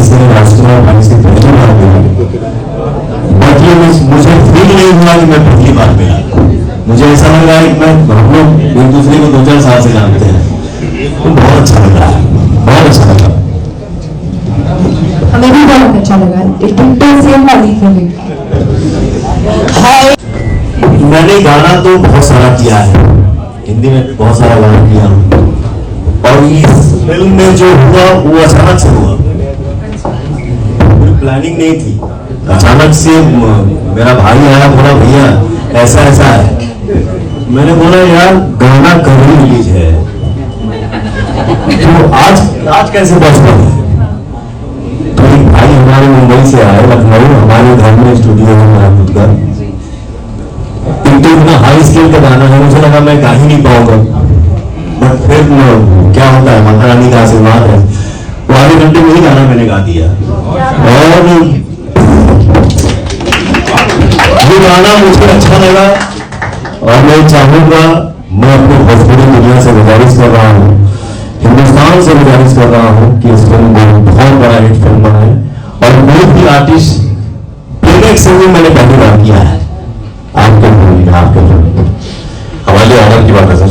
से राजकुमार भाई से पहली बार मिला, बट ये मुझे फील नहीं हुआ कि मैं पहली बार मिला। मुझे ऐसा लग रहा है कि हम लोग एक दूसरे को 2-4 साल से जानते हैं। तो बहुत अच्छा लग रहा है, बहुत अच्छा लगा। हमें भी बहुत अच्छा लगा। सेम वाली फीलिंग। मैंने गाना तो बहुत सारा किया है, हिंदी में बहुत सारा गाना किया हूँ, और इस फिल्म में जो हुआ वो अचानक से हुआ, कोई प्लानिंग नहीं थी। अचानक से मेरा भाई आया, बोला भैया ऐसा ऐसा है। मैंने बोला यार गाना कभी रिलीज है, तो आज कैसे पॉसिबल है? तो एक भाई हमारे मुंबई से आए, लखनऊ, हमारे घर में स्टूडियो है मेरा खुद का। तो इतना हाई स्केल का गाना है, मुझे लगा मैं गा ही नहीं पाऊंगा, बट फिर क्या होता है, माता रानी का आशीर्वाद है, तो आधे घंटे में ही गाना मैंने गा दिया। और ये गाना मुझे अच्छा लगा, और मैं चाहूंगा, मैं अपने भोजपुरी दुनिया से गुजारिश कर रहा हूँ, हिंदुस्तान से गुजारिश कर रहा हूँ कि इस फिल्म को बहुत बड़ा हिट फिल्म बनाए। और कोई भी आर्टिस्ट प्लेबैक सिंगिंग मैंने पहली बार किया है आपके हमारे ऑर्डर की बात है सर।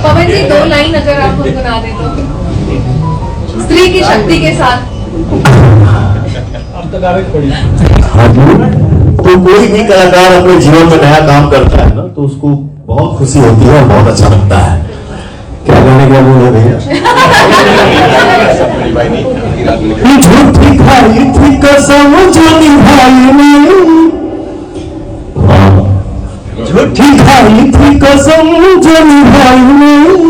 पवन जी 2 लाइन अगर आप गुनगुना दे तो स्त्री की शक्ति के साथ। हाँ जी, तो कोई भी कलाकार अपने जीवन में नया काम करता है ना, तो उसको बहुत खुशी होती है और बहुत अच्छा लगता है। क्या गाने क्या बोले भैया? झूठी खाई थी कसम जो निभाई नहीं, झूठी खाई थी कसम जो निभाई नहीं,